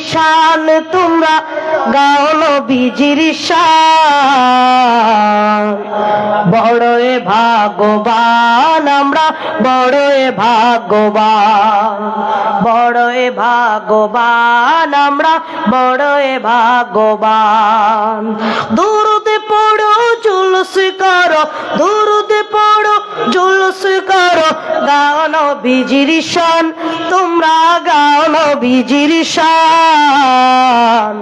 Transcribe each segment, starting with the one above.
শান তোমরা গাও নবীজির শান বড়ই ভাগ্যবান আমরা বড়ই ভাগ্যবান বড়ই ভাগ্যবান আমরা বড়ই ভাগ্যবান দুরূদ পড়ো জুলুস করো দুরূদ পড়ো জুলুস করো গাও নবীজির শান তোমরা গাও নবীজির শান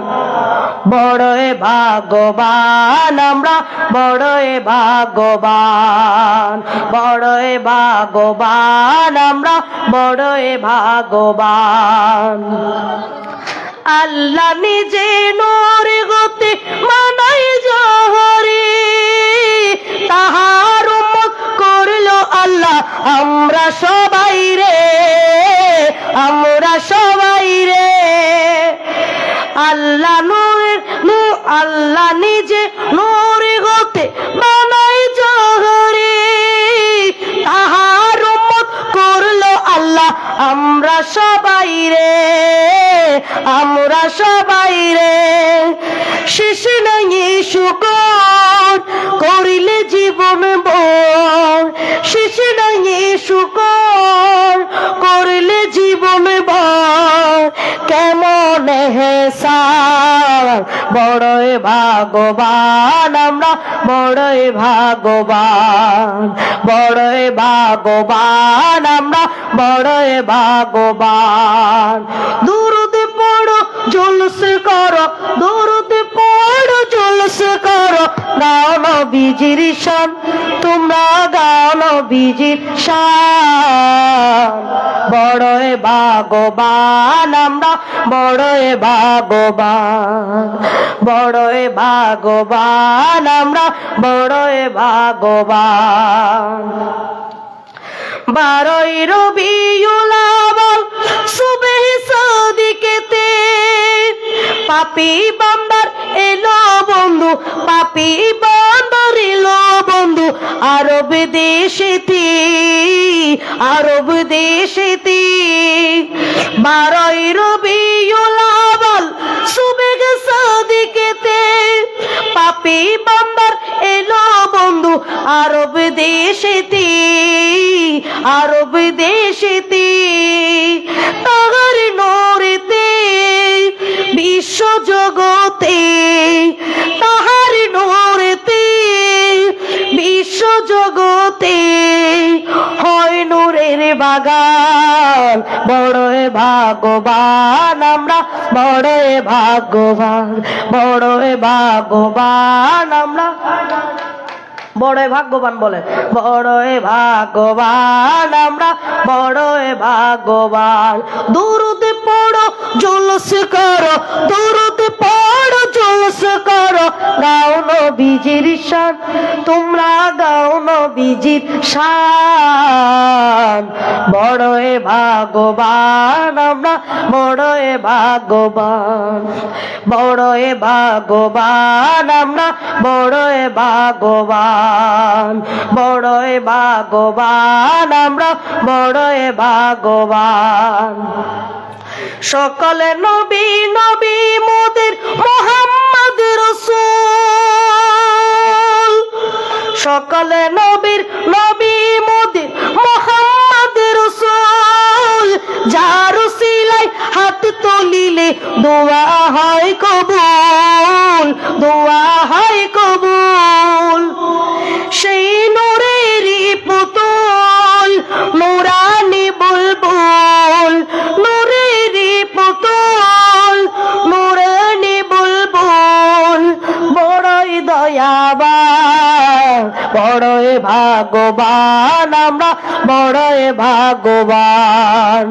বড়ই ভাগ্যবান আমরা বড়ই ভাগ্যবান বড়ই ভাগ্যবান আমরা বড়ই ভাগ্যবান আল্লাহ নিজে নূর গতি মানাই জহরে তাহার উম্মত করলো আল্লাহ আমরা সবাই রে আমরা সবাই রে আল্লাহ আল্লাহ নিজে নূর গতি মানাই জহরে তাহার উম্মত করলো আল্লাহ আমরা সবাই রে আমরা সবাই রে শেষ নাই শুকর করিলে জীবন বর শেষ নাই শুকর করিলে জীবন বর কেমন হেসান বড়ই ভাগ্যবান আমরা বড়ই ভাগ্যবান বড়ই ভাগ্যবান আমরা বড়ই ভাগ্যবান দুরূদ পড়ো জুলুস করো দুরূদ পড়ো জুলুস করো গাও নবীজির শান তোমরা গাও নবীজির শান বড়ই ভাগ্যবান আমরা বড়ই ভাগ্যবান বড়ই ভাগ্যবান আমরা বড়ই ভাগ্যবান 12ই রবিউল আউয়াল সুবহ সাদিকেতে পাপী বান্দার এলো বন্ধু পাপী বান্দার এলো বন্ধু আরব দেশেতে 12ই রবিউল আউয়াল সুবহ সাদিকেতে পাপী বান্দার এলো বন্ধু আরব দেশেতে তাহার নূরেতে বিশ্ব জগতে তাহার নূরেতে বিশ্ব জগতে হয় নূরের বাগান বড়ই ভাগ্যবান আমরা বড়ই ভাগ্যবান বড়ই ভাগ্যবান আমরা বড়ই ভাগ্যবান বলে বড়ই ভাগ্যবান আমরা বড়ই ভাগ্যবান দুরূদ পড়ো জুলুস করো দুরূদ পড়ো জুলুস করো গাও নবীজির শান তোমরা গাও নবীজির শান বড়ই ভাগ্যবান আমরা বড়ই ভাগ্যবান বড়ই ভাগ্যবান আমরা বড়ই ভাগ্যবান বড়ই ভাগ্যবান আমরা বড়ই ভাগ্যবান সকলে নবী নবী মোদের মুহাম্মদ রাসূল সকলে নবীর নবী মোদের মুহাম্মদ রাসূল যার উসিলায় হাত তুলিলে দোয়া হয় কবুল দোয়া হয় কবুল সেই নূরেরই পুতুল নূরানি বুলবুল নূরেরই পুতুল নূরানি বুলবুল বড়ই দয়াবান বড়ই ভাগ্যবান আমরা বড়ই ভাগ্যবান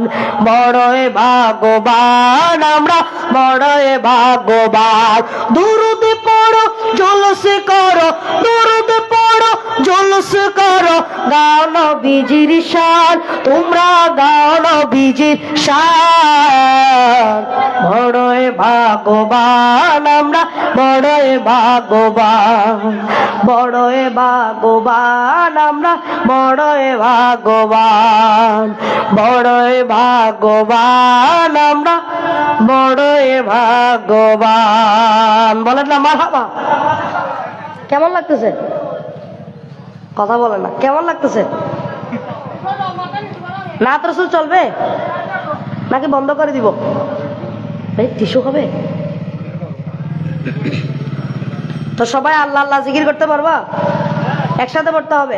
বড়ই ভাগ্যবান আমরা বড়ই ভাগ্যবান দুরূদ পড়ো জুলুস করো দুরূদ পড়ো জুলুস করো গাও নবীজির শান তোমরা গাও নবীজির শান বড়ই বড়ই ভাগ্যবান আমরা, বড়ই ভাগ্যবান, বড়ই ভাগ্যবান আমরা, বড়ই ভাগ্যবান, বড়ই ভাগ্যবান আমরা, বড়ই ভাগ্যবান। বলেন না মারহাবা। কেমন লাগতেছে? কথা বলে না, কেমন লাগতেছে? নাত রাসূল চলবে নাকি বন্ধ করে দিব? এই টিস্যু হবে তো সবাই আল্লাহ আল্লাহ জিকির করতে পারবা? একসাথে পড়তে হবে।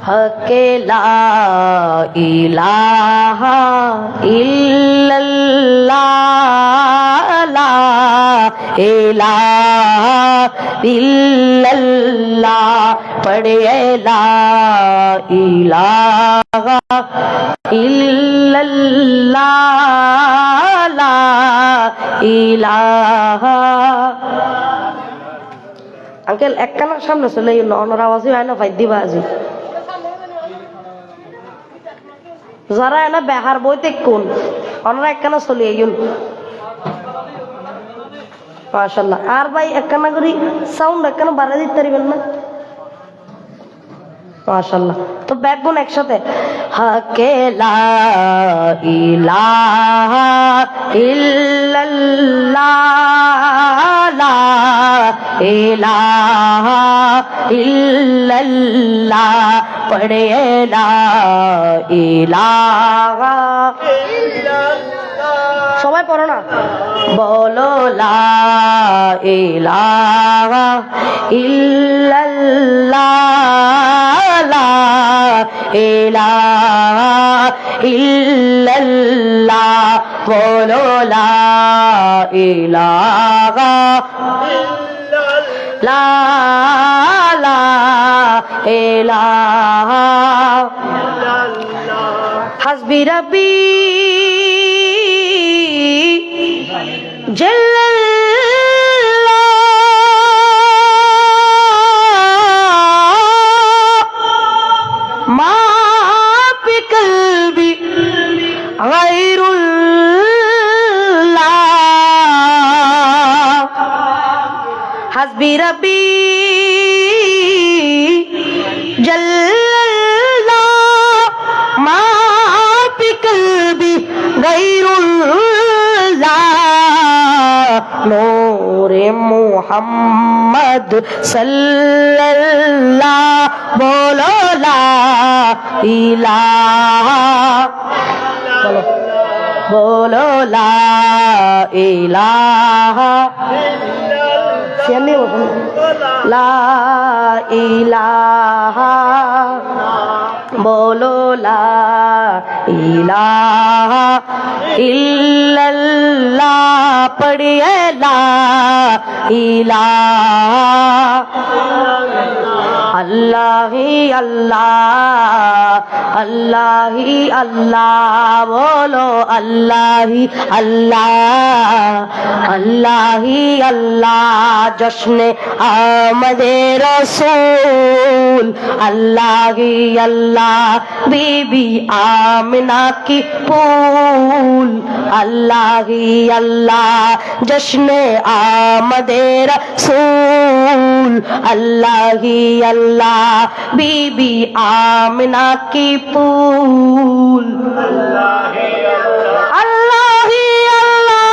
হকে লা ইলাহা ইল্লাল্লাহ, লা ইলাহা ইল্লাল্লাহ, পড়ে লা ইলাহা ইল্লাল্লাহ, লা ইলাহা। আঙ্কেল একখানার সামনে চলে অনর আওয়াজই হয় না, ভাই দিবা আজি যারা এনা বেহার বইতে কোন ওনারা একখানা চলে আইন মাশাআল্লাহ। আর ভাই একখানা করি সাউন্ড একখানা বাড়াই দিতে পারবেন না? মাশাআল্লাহ। তো ব্যাকবোন একসাথে হকে লা ইলাহা ইল্লাল্লাহ, লা ইলাহা ইল্লাল্লাহ, পড়ে লা ইলাহা ইল্লাল্লাহ। সবাই পড়ো না, বলো লা ইলাহা ইল্লাল্লাহ, লা ইলাহা ইল্লাল্লাহ, বলো লা ইলাহা ইল্লাল্লাহ, লা ইলাহা ইল্লাল্লাহ। হাসবি রাব্বি জাল্লাল্লাহ, মা ফি কলবি গায়রুল্লাহ, হাসবি রাব্বি জাল্লাল্লাহ, মা ফি কলবি গায়রুল্লাহ, নূরে মুহাম্মদ সাল্লাল্লাহ, বলো লা ইলাহা, বলো লা ইলাহা লা ইলাহা, বলো লা ইলাহা ইল্লাল্লাহ, পড়িয়ে লা ইলাহা। আল্লাহ হি আল্লাহ, আল্লাহ হি আল্লাহ, বলো আল্লাহ হি আল্লাহ, আল্লাহ হি আল্লাহ, জশ্নে আমদে রসূল, আল্লাহ হি আল্লাহ, বিবি আমিনা কি ফুল, আল্লাহ হি আল্লাহ, জশ্নে আমদে রসূল, আল্লাহ হি আল্লাহ, বিবি আমিনা কি ফুল, আল্লাহ হি আল্লাহ, আল্লাহ হি আল্লাহ,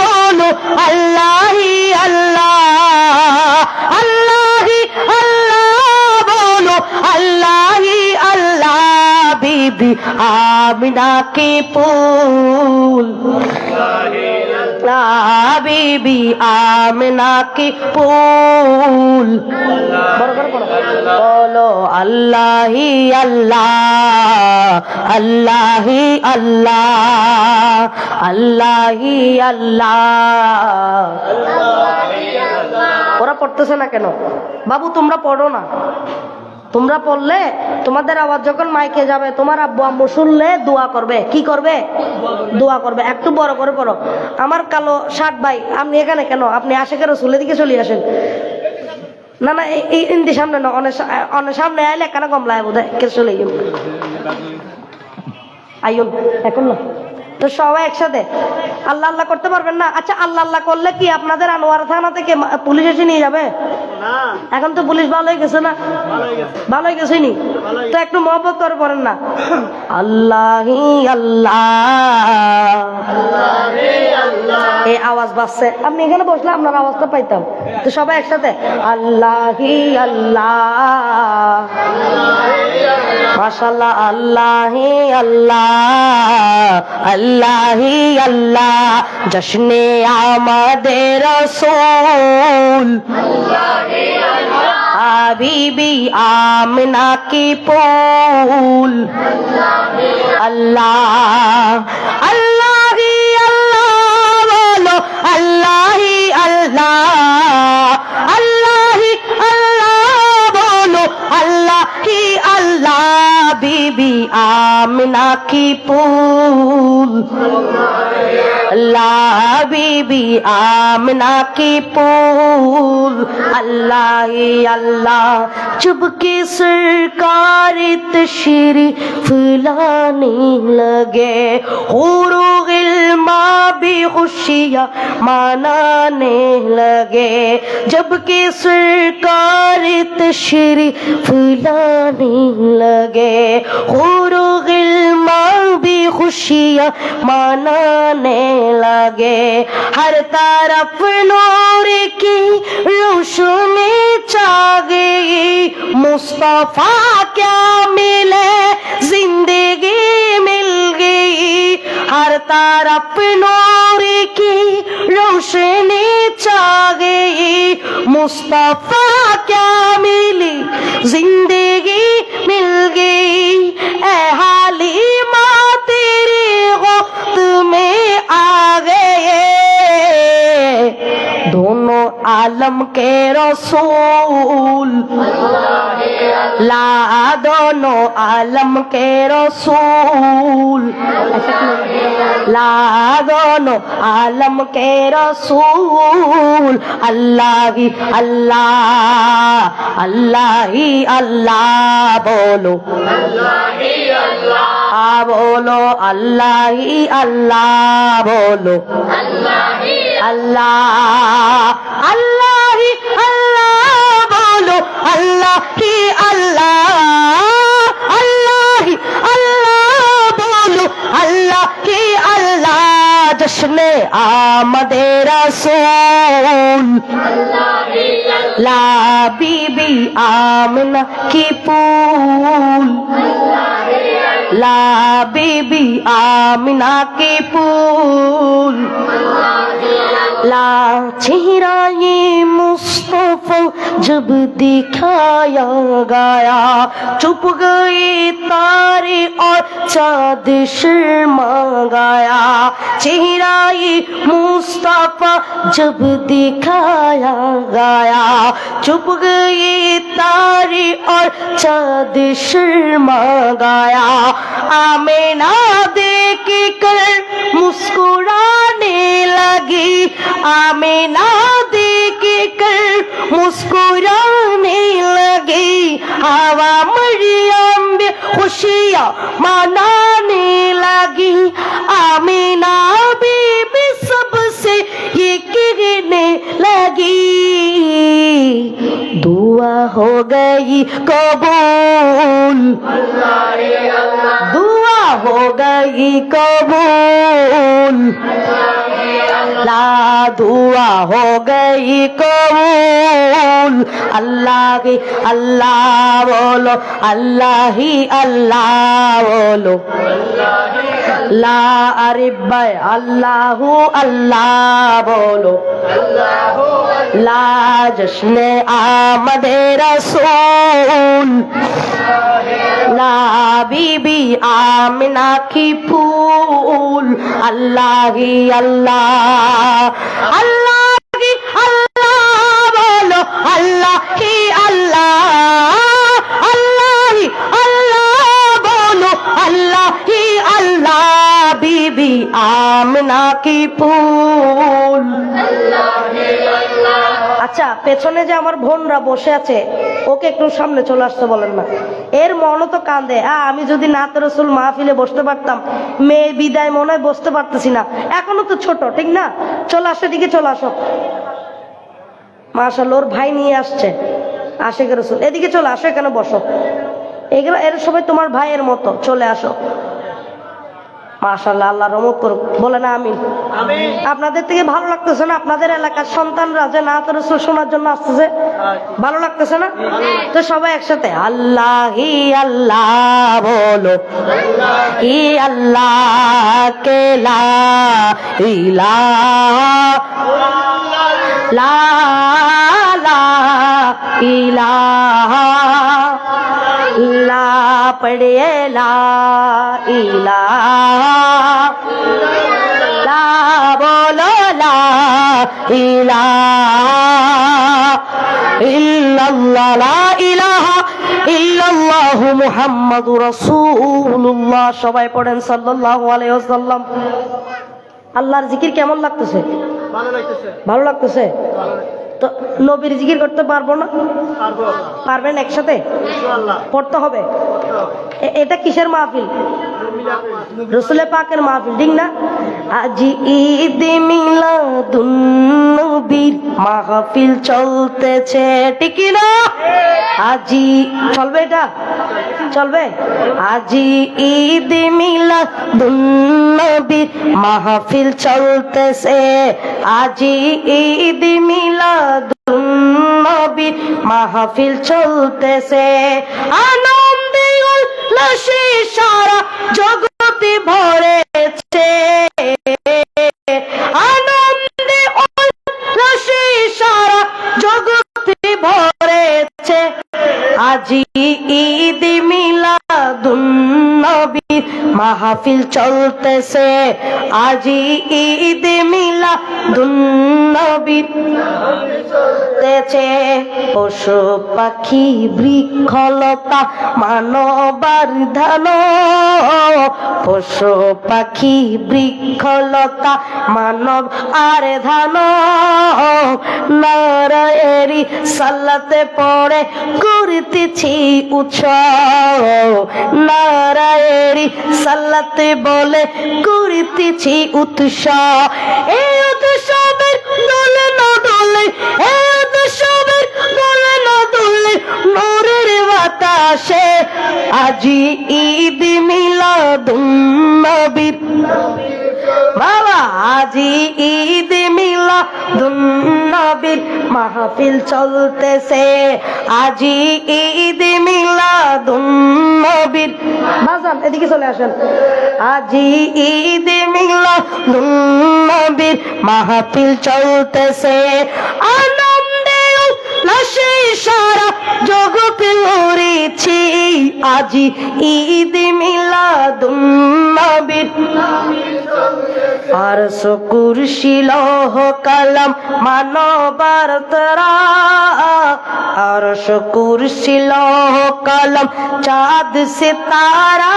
বলো আল্লাহ হি আল্লাহ, আল্লাহ হি আল্লাহ, বলো আল্লাহ হি আল্লাহ, বিবি আমিনা কি ফুল, বিবি আমিনা কি ফুল, বলো আল্লাহ হি আল্লাহ, আল্লাহ হি আল্লাহ, আল্লাহ হি আল্লাহ। ওরা পড়তেছে না কেন? বাবু তোমরা পড়ো না, তোমরা পড়লে তোমাদের আওয়াজ যখন মাইকে যাবে তোমার আব্বু আম্মু শুনলে দোয়া করবে। কি করবে? দোয়া করবে। একটু বড় করে পড়ো। আমার কালো শার্ট ভাই, আপনি এখানে কেন? আপনি আশেকের রাসূলের দিকে চলে আসেন। না না, এই ইন্দি সামনে না, অনেক সামনে আইলে কেন কমলায় বোধ হয় কে চলে আইন এখন না তো সবাই একসাথে আল্লাহ আল্লাহ করতে পারবেন না? আচ্ছা, আল্লাহ আল্লাহ করলে কি আপনাদের আনোয়ারা থানা থেকে পুলিশ এসে নিয়ে যাবে? এখন তো পুলিশ ভালো হয়ে গেছে না? ভালো হয়ে গেছে নি? তো একটু মহব্বত করে পড়েন না, আল্লাহি আল্লাহ। এই আওয়াজ বাজছে, আপনি এখানে বসলে আপনার আওয়াজটা পাইতাম। তো সবাই একসাথে আল্লাহি আল্লাহ, মাশাআল্লাহ, আল্লাহি আল্লাহ, আল্লাহি আল্লাহ, জশ্নে আমাদের রাসূল, হাবিবি আমিনা কি পুল, আল্লাহ আল্লাহি আল্লাহ বলো, আল্লাহি আল্লাহ, আল্লাহি আল্লাহ বলো, আল্লাহি আল্লাহ, বিবি আমিনা কি পুল, अल्लाह बीबी आमना की पूल, अल्लाह अल्लाह। जब के सरकार तशरीफ लाने लगे, हुरू गिल्मा भी खुशियाँ मनाने लगे। जब के सरकार तशरीफ लाने लगे, हुरू गिल्मा भी खुशियाँ मनाने लगे। हर तरफ नूर की रोशनी छा गई, मुस्तफा क्या मिले जिंदगी मिल गई। हर तरफ नूर की रोशनी छा गई, मुस्तफा क्या मिली जिंदगी मिल गई। ए हालिमा तेरी गोद में आ गए दोनों आलम के रसूल, ला दोनों आलम के रसूल, ला दोनों आलम के रसूल, अल्लाह ही अल्लाह, अल्लाह ही अल्लाह बोलो, बोलो अल्लाह ही अल्लाह बोलो, अल्लाह अल्लाह ही अल्लाह बोलो, अल्लाह ही अल्लाह, अल्लाह ही अल्लाह बोलो, अल्लाह ही अल्लाह। जश्ने आमदे रसूल, ला बीबी आमिना की पूल, ला बीबी आमिना की पूल, ला चेहरा ये मुस्तफा जब दिखाया गया, चुप गए तारे और चाँद शर्मा गया। चेहरा ये मुस्तफा जब दिखाया गया, चुप गए तारे और चाँद शर्मा गया। आमिना देख कर मुस्कुराने लगी, आमिना देख कर मुस्कुराने लगी। हवा मरियम भी खुशियाँ मनाने लगी, आमिना बीबी सबसे ये कहने लगी, दुआ हो गई कबूल, दुआ हो गई कबूल, ला दुआ हो गई कबूल, अल्लाह ही अल्लाह बोलो, अल्लाह ही अल्लाह बोलो, ला अरिब अल्लाहु अल्लाह बोलो, ला जश्ने आमदे रसूल, ला बीबी आमिना की फूल, अल्लाह ही अल्लाह, अल्लाह ही अल्लाह बोलो, अल्लाह ही अल्लाह, अल्लाह ही अल्लाह बोलो, अल्लाह ही अल्लाह, बीबी आमिना की फूल। আচ্ছা, পেছনে যে আমার বোনরা বসে আছে, ওকে একটু সামনে চলে আসতে বলেন না। এর মনও তো কান্দে, আমি যদি নাত রসুল মাহফিলে বসতে পারতাম, মেয়ে বিদায় মনে হয় বসতে পারতেছি না, এখনো তো ছোট, ঠিক না? চলে আসো, এদিকে চলে আসো। মাশাআল্লাহ, ওর ভাই নিয়ে আসছে আশিক রসুল, এদিকে চলে আসো, এখানে বসো। এগুলো এর সবাই তোমার ভাইয়ের মতো, চলে আসো। মাশাআল্লাহ, আল্লাহ রহমত করুক, বলে না আমিন। আপনাদের থেকে ভালো লাগতেছে না? আপনাদের এলাকার সন্তানরা যে নাত রাসূল শোনার জন্য আসতেছে, ভালো লাগতেছে না? তো সবাই একসাথে আল্লাহি আল্লাহ বলো, ই আল্লাহ কে লা ইলাহা লা ইলাহা লা পড়ে লা ইলাহা লা বলো লা ইলাহা ইল্লাল্লাহ লা ইলাহা ইল্লাল্লাহু মুহাম্মাদুর রাসূলুল্লাহ। সবাই পড়েন সাল্লাল্লাহু আলাইহি ওয়াসাল্লাম। আল্লাহর জিকির কেমন লাগতেছে? ভালো লাগতেছে। তো নবীর জিকির করতে পারবো না? পারবেন? একসাথে পড়তে হবে। এটা কিসের মাহফিল? রসুলে পাকের মাহফিল, ঠিক না? আজি ঈদ মিলাদুন নবীর মাহফিল চলতেছে, ঠিক না? আজি চলবে, এটা চলবে। আজি ঈদ মিলাদুন নবীর মাহফিল চলতেছে, আজি ঈদ মিলাদুন নবীর মাহফিল চলতেছে। আনন্দে উল্লাসে সারা জগতে ভরেছে, আনন্দে উল্লাসে সারা জগতে ভরেছে। আজি ঈদ মিলাদুন নবীর মাহফিল চলতেছে, আজি ঈদ মিলাদুন নবীর চলতেছে। পশু পাখি বৃক্ষলতা মানবার ধান, পশু পাখি বৃক্ষলতা মানব আর ধান, নারায়েরি সাল্লাতে পড়ে করিতেছি উৎসব, নারায়েরি সাল্লাতে বলে করিতেছি উৎসব। এই উৎসবের দলে না দলে, এই উৎসবের দলে না দলে নূরের বাতাসে আজি ঈদ মিলাদুন নবীর বাবা, আজি ঈদ মিলাদুন নবীর মাহফিল চলতেছে, আজি ঈদ মিলাদুন নবীর। বাজান এদিকে চলে আসেন। আজি ঈদ মিলাদুন নবীর মাহফিল চলতেছে, আনন্দে উল্লাসে সারা জগতে ভরেছি, আজি ঈদ মিলাদুন নবীর। আর কুরসি লৌহ কলম মানবার তরা, আর কুরসি লৌহ কলম চাঁদ সিতারা,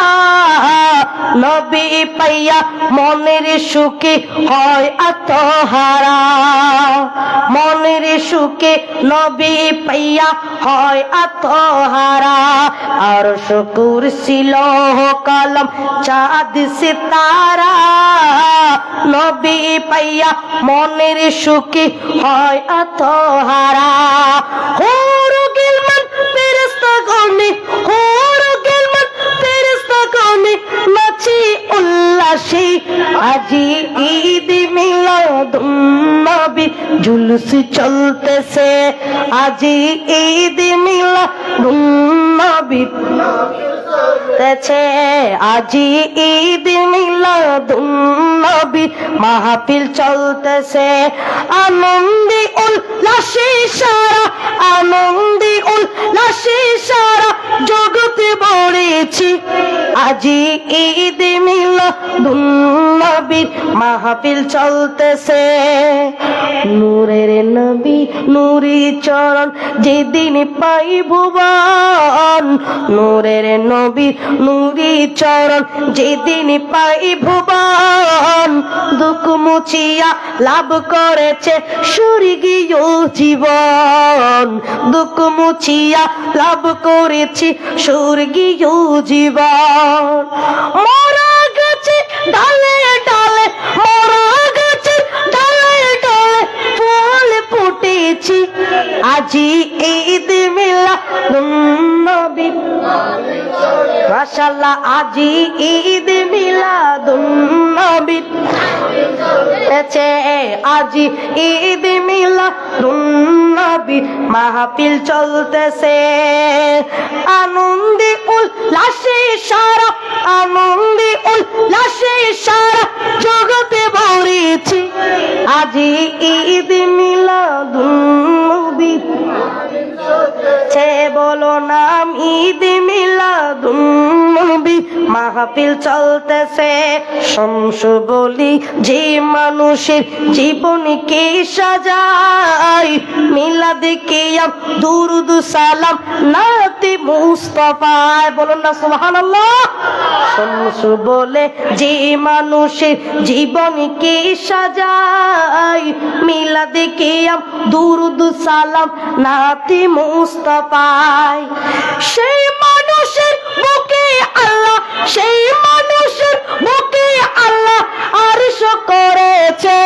নবী পাইয়া মনের সুখে হয় আত্মহারা, মনের সুখে নবী পাইয়া হয় আত্মহারা। আর কুরসি লৌহ কলম চাঁদ সিতারা, নবী পাইয়া মনের সুখে হয় আত্মহারা। হুর গিলমান ফেরেশতা গণে, হুর গিলমান ফেরেশতা গণে নাচি উল্লাসে, আজি ঈদ মিলাদুন নবীর জুলুস চলতেছে, আজি ঈদ মিলাদুন নবীর চলতেছে, আজি ঈদ মিলাদুন নবীর মাহফিল চলতেছে। আনন্দে উল্লাসে সারা, আনন্দে উল্লাসে সারা জগতে বলেছি আজি ঈদ মিলাদুন নবীর মাহফিল চলতেছে নূরের নবী নুরি চরণ যেদিন পাই ভুবন নূরের নবী নুরি চরণ যেদিন পাই ভুবন দুঃখ মুছিয়া লাভ করেছে স্বর্গীয় জীবন দুঃখ মুছিয়া লাভ করেছি স্বর্গীয় জীবন মরা গেছে ডালে ডালে মরা গেছে ডালে ডালে ফুল ফুটেছি আজি ঈদ মিলাদুন নবী মাশাআল্লাহ আজি ঈদ মিলাদুন নবী আজি ঈদ মিলাদুন নবী মাহফিল চলতেছে আনন্দে উল্লাসে সারা আনন্দে উল্লাসে সারা জগতে ভরেছি আজি ঈদ মিলাদুন নবী বলো নাম ঈদ মিলাদুন নবী মাহফিল চলতেছে শামস বলি যে মানুষের জীবনকে সাজায় মিলাদ কিয়াম দুরুদ সালাম নাতে মুস্তাফায় বলুন না সুবহানাল্লাহ শামস বলে যে মানুষের জীবনকে সাজায় মিলাদ কিয়াম দুরুদ সালাম নাতে মুস্তাফায় সেই মানুষের বুকে আল্লাহ সেই মানুষের বুকে আল্লাহ আরশ করেছে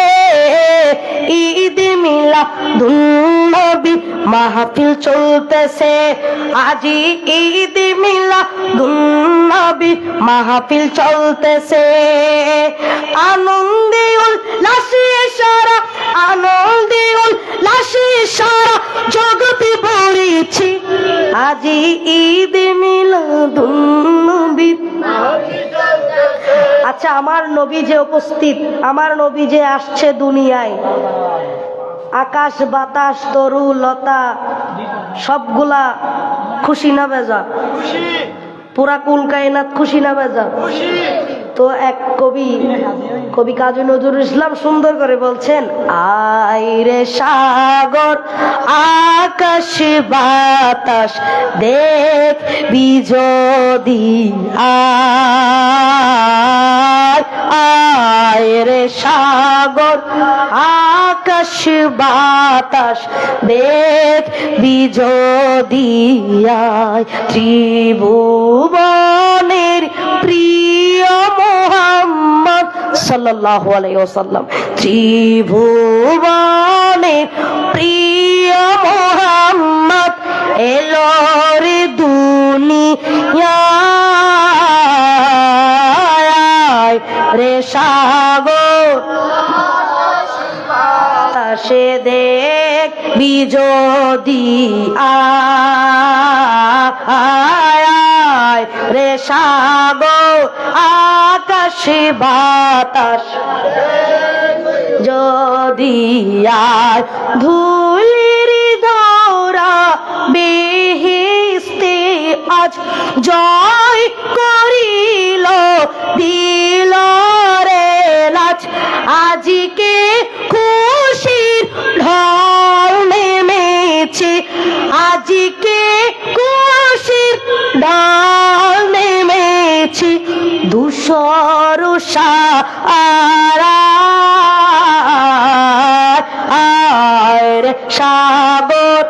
ঈদ মিলাদুন নবী মাহফিল চলতেছে আজি ঈদ মিলাদুন নবী মাহফিল চলতেছে আনন্দে উল্লাসে সারা আনন্দে উল্লাসে সারা জগতে ভরেছি আজি ঈদ মিলাদুন নবী আচ্ছা আমার নবী যে উপস্থিত আমার নবী যে আসছে দুনিয়ায় আকাশ বাতাস তরু লতা সবগুলা খুশি না বেজা পুরা কুল কায়নাত খুশি না বেজা তো এক কবি কাজী নজরুল ইসলাম সুন্দর করে বলছেন আইরে সাগর আকাশ বাতাস দেখবি যদি আইরে সাগর আকাশ বাতাস দেখবি যদি ত্রিভুবনের প্রিয় মুহাম্মদ সাল্লাল্লাহু আলাইহি ওয়াসাল্লাম ত্রিভুবনের প্রিয় মুহাম্মদ এলো রে দুনিয়ায় রে সাগর সে দেখবি যদি আয় রে সাগর আকাশ বাতাস যদি আয় ধুলির ধরা বেহেশতে আজ জয় করিল দিল রে লাজ আজকে খুশির ঢল নেমেছে আজকে খুশির ঢল নেমেছে ধূসর সার সাগর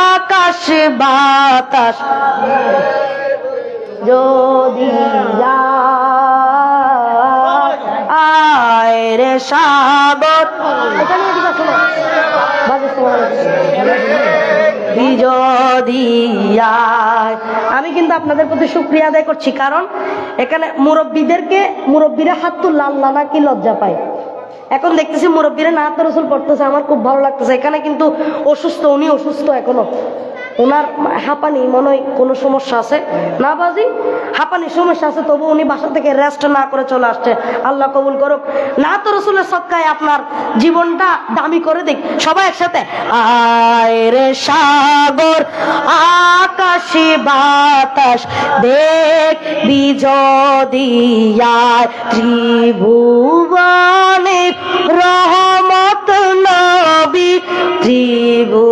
আকাশ বাতাস যদি আয় রে সাগর আমি কিন্তু আপনাদের প্রতি শুকরিয়া আদায় করছি কারণ এখানে মুরব্বীরা হাত তুললে আল্লাহ নাকি লজ্জা পায় এখন দেখতেছি মুরব্বীরা নাহাত রসুল পড়তেছে আমার খুব ভালো লাগতেছে এখানে কিন্তু অসুস্থ উনি অসুস্থ এখনো ওনার হাঁপানি মনে হয় কোনো সমস্যা আছে না বাজি, হাঁপানির সমস্যা আছে, তবু উনি বাসা থেকে রেস্ট না করে চলে আসছে। আল্লাহ কবুল করুক। না তো রসুলের সদকায় আপনার জীবনটা দামি করে দিক। সবাই একসাথে আয় রে সাগর আকাশ বাতাস দেখবি যদি আয় ত্রিভুবনে রহমত নবী, ত্রিভুবনে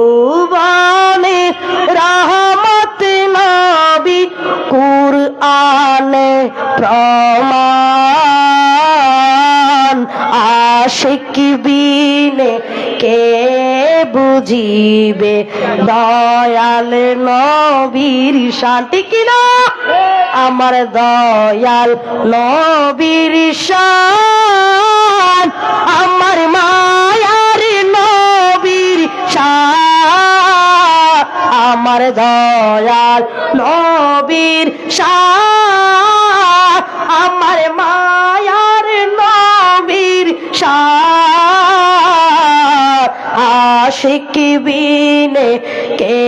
রহমত নবী, কুরআনে প্রমাণ, আশিক বিনে কে বুঝিবে দয়াল নবীর শান। ঠিক না? আমার দয়াল নবীর শান, আমার মায়ার নবীর শান, আমার দয়াল নবীর শান, আমার মায়ার নবীর শান, আশিক বিনে কে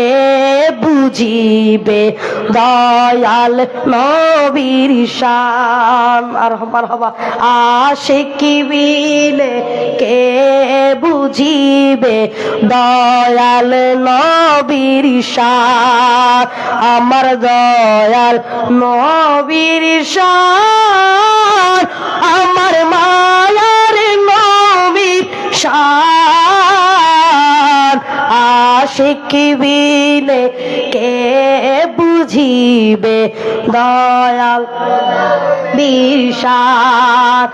বুঝিবে দয়াল নবীর শান। আর মারহাবা। আশিক বিনে কে বুঝিবে দয়াল নবীর শান, আমার দয়াল নবীর শান, আমার মায়ার নবীর শান, আশিক বিনে কে বুঝিবে দয়াল নবীর শান,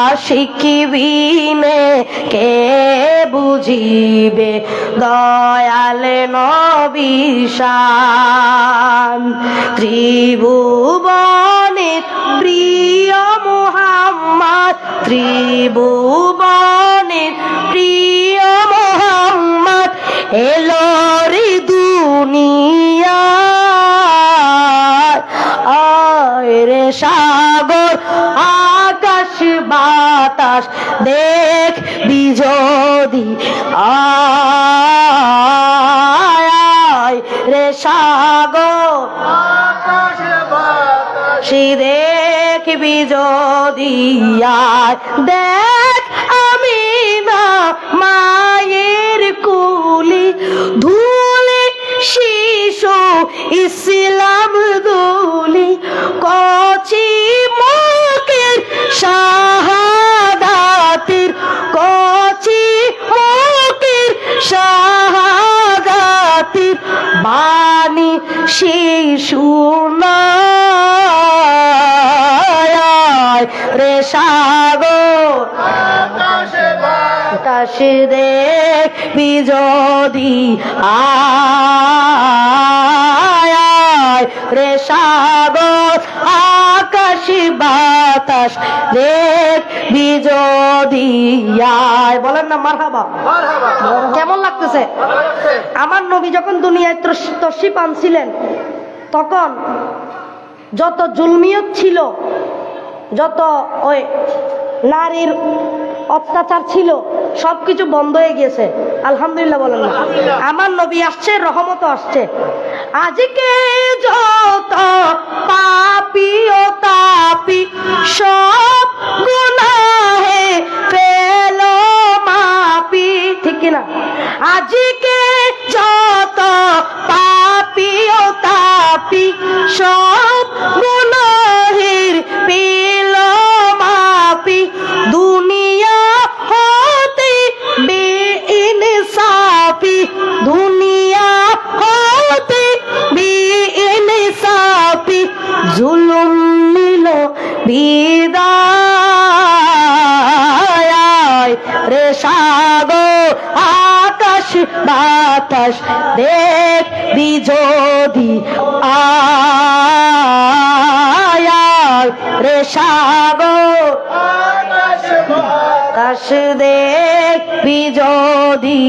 আশিক বিনে কে বুঝিবে দয়াল নবীর শান। ত্রিভুবনের প্রিয় মুহাম্মদ, ত্রিভুবনের প্রিয় মুহাম্মদ এলো রে দুনিয়ায়, আয় রে সাগর আকাশ বাতাস দেখবি যদি আয় রে সাগর আকাশ বাতাস দেখবি যদি আয়, দেখ আমি না মায়ের কুলি ধুলে শিশু ইসলাম দুলি, কচি মুখের শাহাদাতের, কচি মুখের শাহাদাতের বাণী শিশু রে সাগর আকাশ দেখবি যদি আয় রে সাগর আকাশ বাতাস দেখবি যদি আয়। বলেন না মারহাবা। কেমন লাগতেছে? আমার নবী যখন দুনিয়ায় তশরিফ আনছিলেন তখন যত জুলমিয়ত ছিল, যত ওই নারীর অত্যাচার ছিল, সবকিছু বন্ধ হয়ে গেছে। আলহামদুলিল্লাহ বলেন না। আমার নবী আসছে, রহমত আসছে। আজকে যত পাপী ও তাপী সব গুনাহে পেলো মাপি, ঠিক কিনা? আজকে যত পাপী ও তাপী সব গুনাহের পেল মাপি, দুনিয়া হতে বেইনসাফি, দুনিয়া হতে বেইনসাফি, জুলুম নিল বিদায় রে সাগর আকাশ বাতাস দেখবি যদি আয় রে সাগর আকাশ দেখবি যদি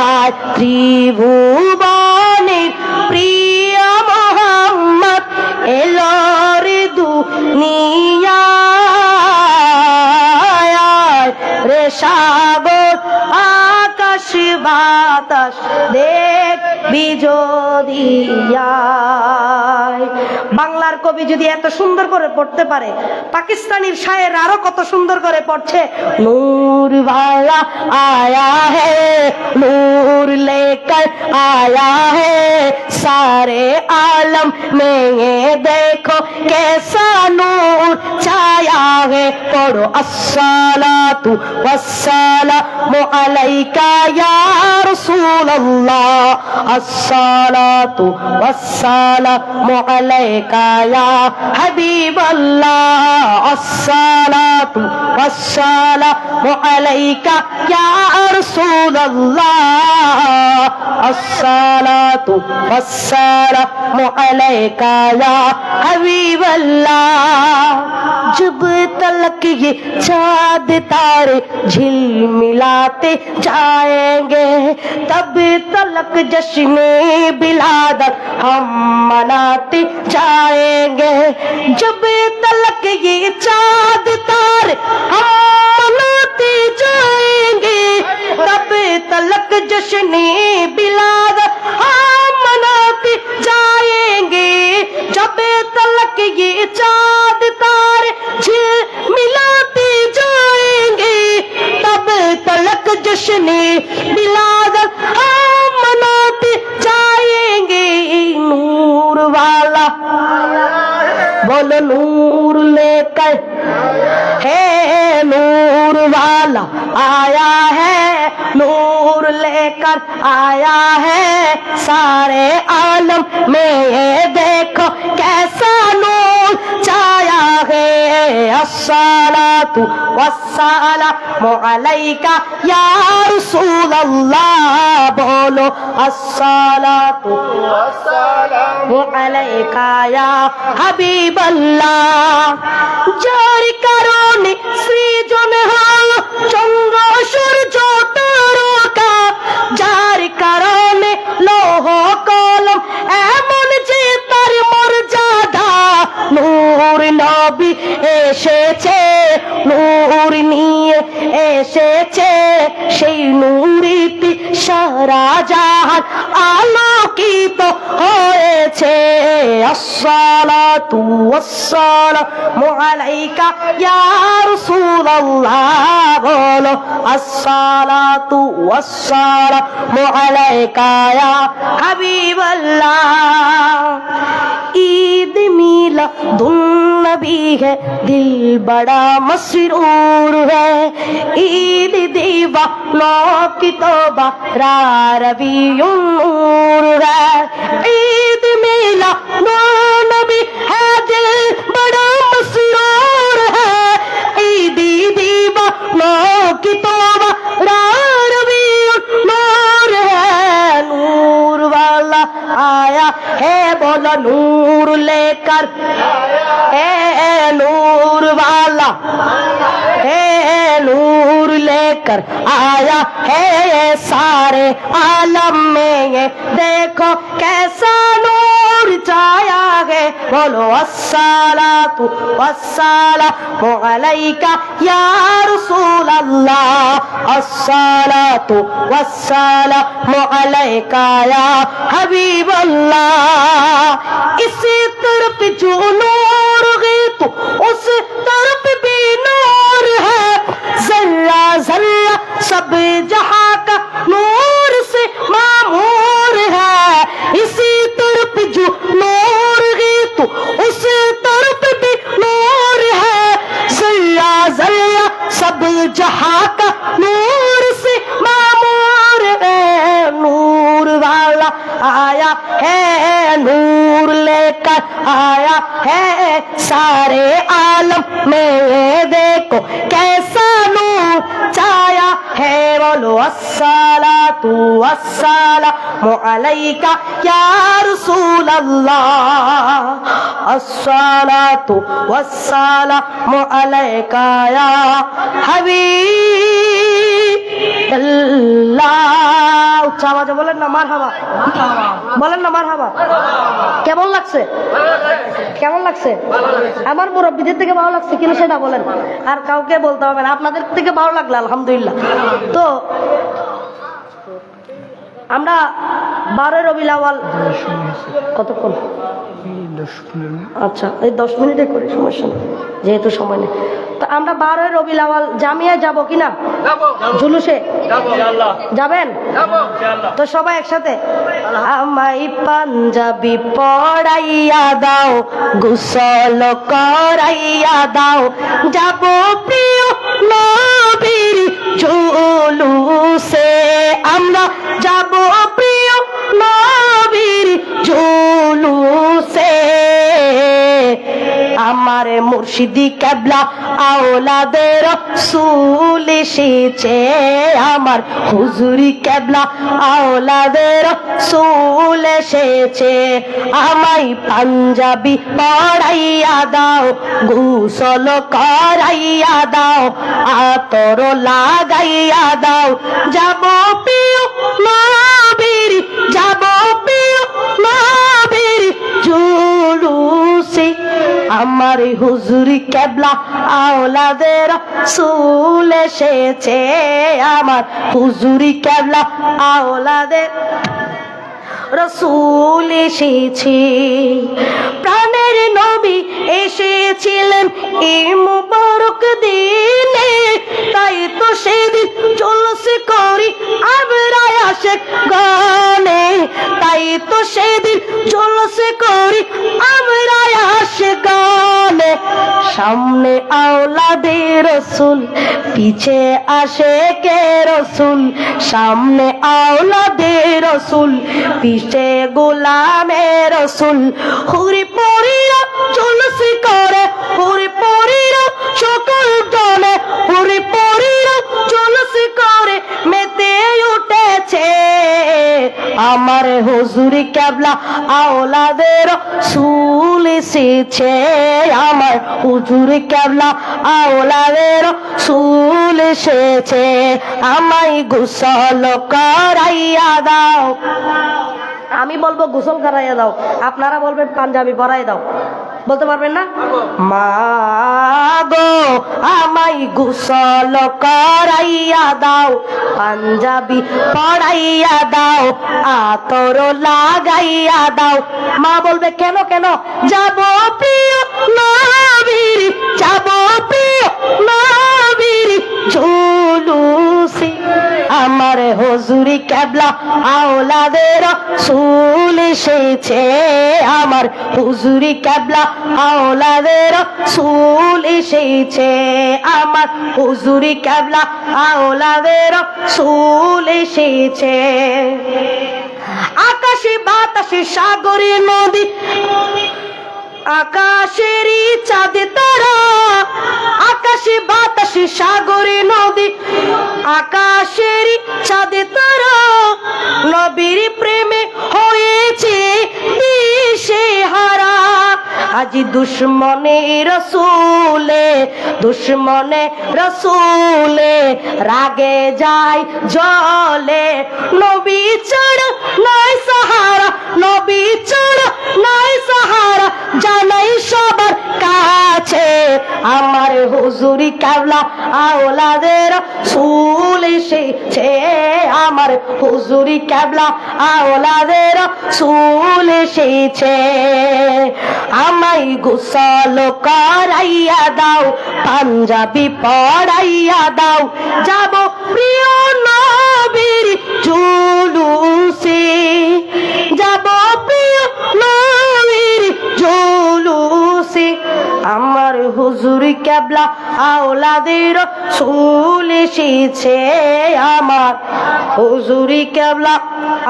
আয়, ত্রিভুবনের প্রিয় মুহাম্মদ এলো রে দুনিয়ায়, রে সাগর আকাশ বাতাস দেখবি যদি আয়। বাংলার কবি যদি এত সুন্দর করে পড়তে পারে, পাকিস্তানির শায়ের আরো কত সুন্দর করে পড়ছে। নূর वाला आया है, नूर लेकर आया है, सारे आलम में ये देखो कैसा नूर छाया है। पढ़ो अस्सलातु वस्सलामु अलैका या रसूल अल्लाह, अस्सलातु वस्सलामु अलैका या हबीब अल्लाह, अस्सलातु वस्सलामु अलैका या रसूल अल्लाह, अस्सलातु वस्सलामु अलैका या हबीब अल्लाह। जब तलक ये चाँद तारे झिलमिलाते जाएंगे, तब तलक जश्ने बिलादत हम मनाते जाएंगे। जब तलक ये चाँद तारे हम मनाते जाएंगे, तब तलक जश्ने बिलादत हम मनाते जाएंगे। जब तलक ये चाँद तारे मिलाते जाएंगे, तब तलक जश्ने बिलादत हम मनाते जाएंगे। नूर वाला बोलो नूर लेकर है, नूर वाला आया है, नूर लेकर आया है, सारे आलम में ये देखो कैसा नूर छाया है। अस्सलातु वस्सलामु अलैका या रसूल अल्लाह, बोलो अस्सलातु वस्सलामु अलैका या हबीब अल्लाह। যার কারণে সৃজন হলো চন্দ্র সূর্য তারকা, যার কারণে লৌহ কলম এমন যে তার মর্যাদা। নূর নবী এসেছে, নূর নিয়ে এসেছে, সেই নূরিতে সারা জাহান আলোকিত হয়েছে। আসসালাতু ওয়াসসালামু আলাইকা ইয়া রাসূলুল্লাহ, বলো আসসালাতু ওয়াসসালামু আলাইকা ইয়া হাবিবাল্লাহ। ईद मिलादुन नबी है, दिल बड़ा मसरूर है, ईद दीवानों की तौबा रबीउन नूर है। ईद मिलादुन नबी है, दिल बड़ा मसरूर है, ईद दीवानों की तौबा रबीउन नूर है। नूर वाला आया है, बोलो नूर लेकर है, नूर वाला है, नूर लेकर आया है, सारे आलम में ये देखो कैसा नूर छाया है। बोलो अस्सलातु वस्सलामु अलैका या रसूल अल्लाह, अस्सलातु वस्सलामु अलैका या हबीब अल्लाह। इसी तरफ जो नूर है तो उस तरफ भी नूर है, जर्रा जर्रा सब जहां का नूर से मामूर है। इसी तरफ जो नूर है तो उस तरफ भी नूर है, जर्रा जर्रा सब जहां का नूर से मामूर है। नूर वाला आया है, नूर लेकर आया है, सारे आलम में ये देखो कैसा नूर छाया है। बोलो अस्सलातु वस्सलामु अलैका या रसूल अल्लाह, अस्सलातु वस्सलामु अलैका या हबीब अल्लाह। উচ্চ আওয়াজে বলেন না মারহাবা, বলেন না মারহাবা। কেমন লাগছে? কেমন লাগছে? আমার মুরব্বিদের থেকে ভালো লাগছে কিনা সেটা বলেন, আর কাউকে বলতে হবে না। আপনাদের থেকে ভালো লাগলো আলহামদুলিল্লাহ। তো আমরা 12 রবিউল আউয়াল কতক্ষণ? আচ্ছা, এই 10 মিনিটে করে, সমস্যা নেই, যেহেতু সময় নেই। তো আমরা 12 রবিউল আউয়াল জামিয়া যাব কিনা? জুলুসে যাবেন তো সবাই একসাথে। আমায় পাঞ্জাবি পড়াইয়া দাও, গোসল করাইয়া দাও, যাব প্রিয় নবীর জুলুসে, আমরা যাব প্রিয় নবীর জুলুসে। আমার মুর্শিদি কেবলা আওলাদের রাসূল এসেছে, আমার হুজুরি কেবলা আওলাদের রাসূল এসেছে। আমায় পাঞ্জাবি পড়াইয়া দাও, গোসল করাইয়া দাও, আতর লাগাইয়া দাও, যাব প্রিয় নবীর, যাব প্রিয় নবীর জুলুসে। আমার হুজুরি কেবলা আওলাদের রাসূল এসেছে, আমার হুজুরি কেবলা আওলাদের রাসূল এসেছে। প্রাণের নবী এসেছিলেন এই মুবারক দিনে, তাই তো সেদিন জলসে করি আমরা আশিক গানে, তাই তো সেদিন জলসে করি আমরা আশিক গানে। সামনে আওলাদে রসুল, পিছে আশিকে রসুল, সামনে আওলাদে রসুল, পিছে গোলামে রসুল। হুরি পরিরা জলসে করে, হুরি পরিরা সকল জনে, হুরি পরিরা জলসে করে মেতে উঠেছে। আমার হুজুরি কেবলা আওলাদের রাসূল এসেছে, আমার হুজুরি কেবলা আওলাদের রাসূল এসেছে। আমায় গোসল করাইয়া দাও, আমি বলবো গোসল করাইয়া দাও, আপনারা বলবেন পাঞ্জাবি পরাই দাও। বলতে পারবেন না? মা গো আমায় গোসল করাইয়া দাও, পাঞ্জাবি পরাইয়া দাও, আতর লাগাইয়া দাও। মা বলবে কেন কেন? যাব প্রিয় নবীর, যাব প্রিয় নবীর জুলুসে। আমার হুজুরি কেবলা আওলাদের রাসূল এসেছে, আমার হুজুরি কেবলা আওলাদের রাসূল এসেছে, আমার হুজুরি কেবলা আওলাদের রাসূল এসেছে। আকাশে বাতাসে সাগরে নদী, আকাশেরই চাঁদে তারা, আকাশে বাতাসে সাগরে নদী, আকাশেরই চাঁদে তারা, নবীর প্রেমে হয়েছে দিশে হারা। আজি দুশ্মনে রসুলে, দুশ্মনে রসুলে রাগে যায় জলে, নবী ছাড়া নাই সাহারা, নবী ছাড়া নাই সাহারা, জানাই সবার কাছে। আমার হুজুরি কেবলা আওলাদের রাসূল এসেছে, আমার হুজুরি কেবলা আওলাদের রাসূল এসেছে। আমায় গোসল করাইয়া দাও, পাঞ্জাবি পড়াইয়া দাও, যাব প্রিয় নবীর জুলুসে, যাব প্রিয় নবীর জুলুসে। আমার হুজুরি কেবলা আওলাদের রাসূল এসেছে, আমার হুজুরি কেবলা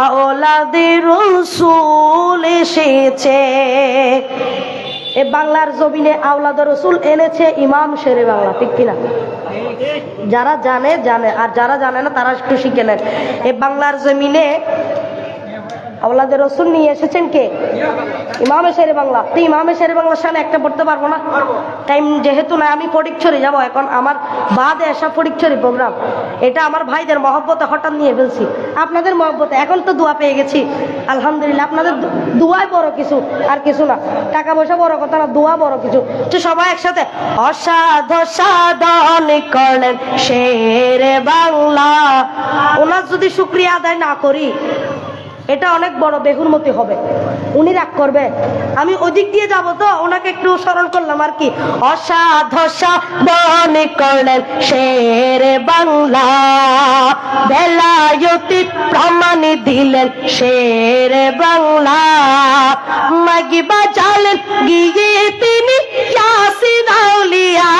আওলাদের রাসূল এসেছে। এ বাংলার জমিনে আওলাদের রাসূল এনেছে ইমাম শেরে বাংলা, ঠিক কিনা? যারা জানে জানে, আর যারা জানে না তারা একটু শিখে নেন। এ বাংলার জমিনে আওলাদের রাসূল নিয়ে এসেছেন কে? ইমাম শেরে বাংলা। তো ইমাম শেরে বাংলার সামনে একটা পড়তে পারবো না? টাইম যেহেতু না, আমি ফটিকছড়ি যাব এখন, আমার বাদে আসা ফটিকছড়ি প্রোগ্রাম। এটা আমার ভাইদের মহব্বতে হঠাৎ নিয়ে ফেলছি, আপনাদের মহব্বতে। এখন তো দোয়া পেয়ে গেছি আলহামদুলিল্লাহ, আপনাদের দোয়াই বড় কিছু, আর কিছু না। টাকা পয়সা বড় কথা না, দোয়া বড় কিছু। তো সবাই একসাথে অসাধ সাধন করলেন শেরে বাংলা। ওনার যদি যদি শুকরিয়া আদায় না করি এটা অনেক বড় বেহুরমতি হবে, উনি রাগ করবে। আমি ওদিক দিয়ে যাব তো ওনাকে একটু স্মরণ করলাম আর কি। অসাধু সাধন করলেন শের বাংলা, বেলায়তি প্রমাণ দিলেন শের বাংলা। মাগি বাজালেন গিয়ে তিনি ইয়াসিন আউলিয়া,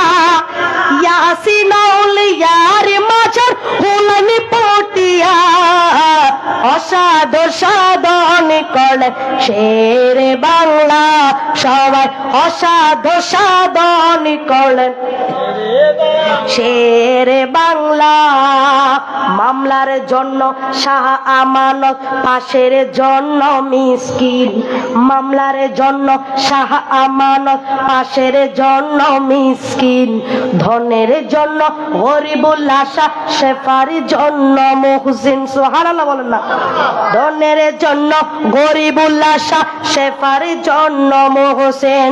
ইয়াসিন আউলিয়ার মাঝার হলেন পটিয়া। অসাধু সাধন করলেন শের বাংলা, সবাই অসাধু সাধন করলেন শের বাংলা। মামলার জন্য শাহ আমানত, পাশের জন্য মিসকিন। মামলার জন্য শাহ আমানত, পাশের জন্য মিসকিন। ধনের জন্য গরিবুল আশা, শেফার জন্য মুহসিন। সুবহানাল্লাহ বলেন না। ধনের জন্য গরিবুল আশা, শেফার জন্য মুহসিন।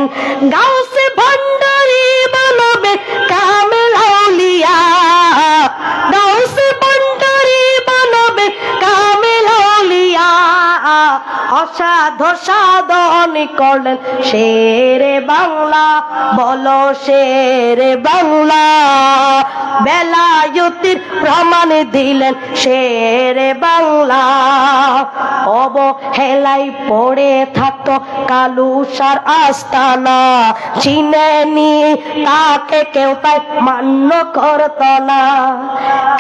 গাউসে ভান্ডারি বানাবে কামেল আউলিয়া, গাউসে ভান্ডারি বানাবে কামেল আউলিয়া। অসাধু সাধন করলেন শের বাংলা, বলো শের বাংলা। বেলায়তির প্রমাণ দিলেন শের বাংলা। অবহেলাই পড়ে থাকতো কালুসার আস্তানা, চিনে নি তাকে কেউ তাই মান্য করত না।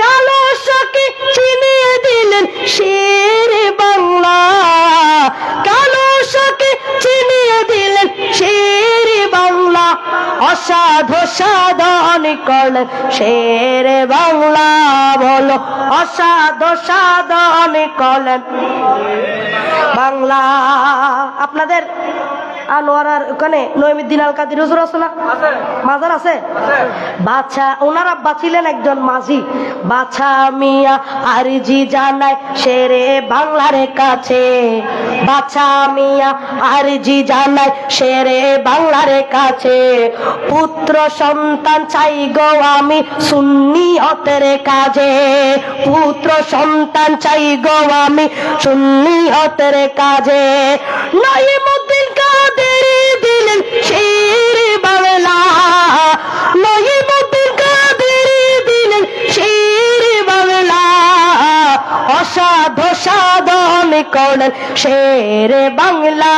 কালুসাকে চিনিয়ে দিলেন শের বাংলা, কালুসাকে চিনিয়ে দিলেন শের বাংলা। অসাধু সাধন করলেন শের বাংলা, বলো অসাধু সাধন করলেন বাংলা। আপনাদের আনোয়ারার ওখানে নইমুদ্দিন আল কাদির হুজুর আছে না? মাজার আছে। বাছা ওনার আব্বা ছিলেন একজন মাঝি। বাছা মিয়া আরজি জানায় শেরে বাংলার কাছে, বাছা মিয়া আরজি জানায় শেরে বাংলার কাছে। পুত্র সন্তান চাই গো আমি সুন্নিয়তের কাজে, পুত্র সন্তান চাই গো আমি সুন্নিয়তের কাজে। নইমুদ্দিন কাদের দিলেন শের বাংলা, নইমুদ্দিন কাদের দিলেন শের বাংলা। অসাধু সাধন করলেন শের বাংলা,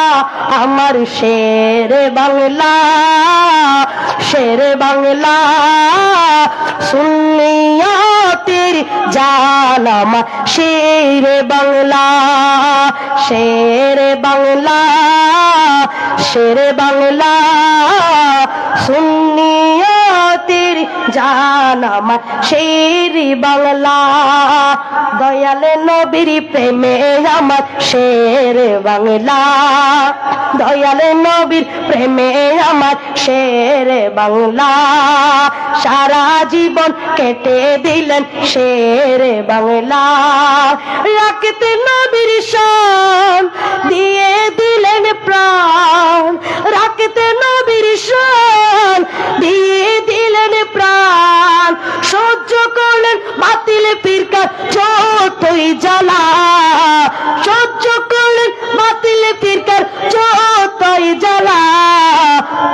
আমার শের বাংলা, শের বাংলা। সুন্নিয়তের জানাম শের বাংলা, শের বাংলা, শের বাংলা। সুন্নিয়তের জানাম শের বাংলা। দয়াল নবীর প্রেমে আমার শের বাংলা, দয়াল নবীর প্রেমে আমার শের বাংলা। সারা জীবন কেটে দিলেন শের বাংলা। রাখতে নবীর শান দিয়ে দিলেন প্রাণ, রাখতে নবীর শান দিয়ে দিলেন প্রাণ। সহ্য করলেন বাতিল ফিরকার যতই জ্বালা, সহ্য করলেন বাতিল ফিরকার যতই জ্বালা।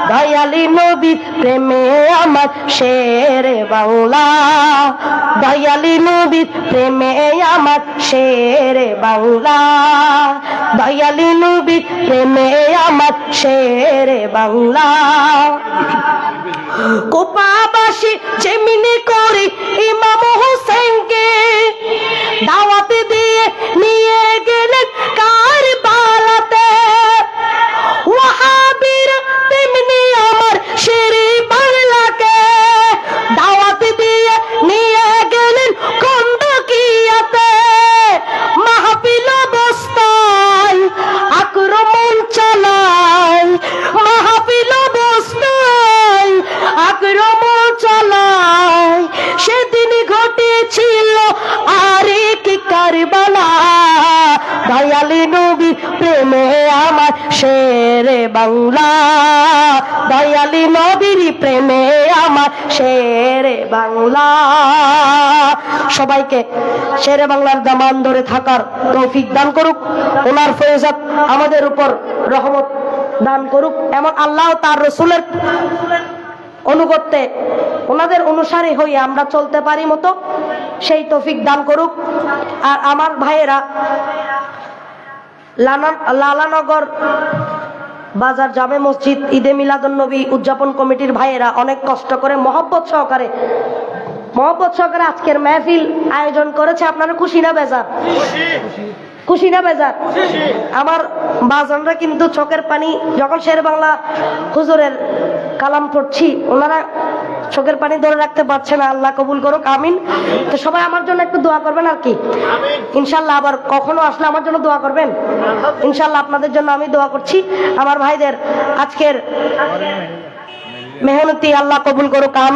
দয়ালি নবীর প্রেমে আমার শের বাংলা, দয়ালি নবীর প্রেমে আমার শের বাংলা, দয়ালি নবীর প্রেমে আমার শের বাংলা। কোপাবাসী যেমিনি করে ইমাম হোসেনকে দাওয়াত দিয়ে নিয়ে গেলেন কারবালাতে। ওয়াহাবীরা তেমনি আমার শের বাংলাকে দাওয়াত দিয়ে নিয়ে গেলেন খন্দকিয়াতে। মাহফিল অবস্থায় আক্রমণ চালায়, মাহফিল অবস্থায় আক্রমণ চালায়। সেদিন ঘটেছিল আরেক কারবালা। দয়াল নবীর প্রেম প্রেমে আমার শেরে বাংলা, দয়ালি নবীর প্রেমে আমার শেরে বাংলা। সবাইকে শেরে বাংলার দামান ধরে থাকার তৌফিক দান করুক, ওনার ফয়জাত আমাদের উপর রহমত দান করুক, এমন আল্লাহ তার রসুলের অনুগত্যে ওনাদের অনুসারী হয়ে আমরা চলতে পারি মতো সেই তৌফিক দান করুক। আর আমার ভাইয়েরা লালানগর বাজার জামে মসজিদ ঈদে মিলাদুন্নবী উদযাপন কমিটির ভাইয়েরা অনেক কষ্ট করে মহব্বত সহকারে আজকের মেহফিল আয়োজন করেছে। আপনারা খুশি না বেজার? খুশি না বেজার? আমার বাজানরা কিন্তু চোখের পানি, যখন শের বাংলা হুজুরের কালাম পড়ছি ওনারা চোখের পানি ধরে রাখতে পারছে না। আল্লাহ কবুল করুক, আমিন। তো সবাই আমার জন্য একটু দোয়া করবেন আর কি, ইনশাল্লাহ। আবার কখনো আসলে আমার জন্য দোয়া করবেন ইনশাল্লাহ। আপনাদের জন্য আমি দোয়া করছি। আমার ভাইদের আজকের মেহনতি আল্লাহ কবুল করুক, আমিন।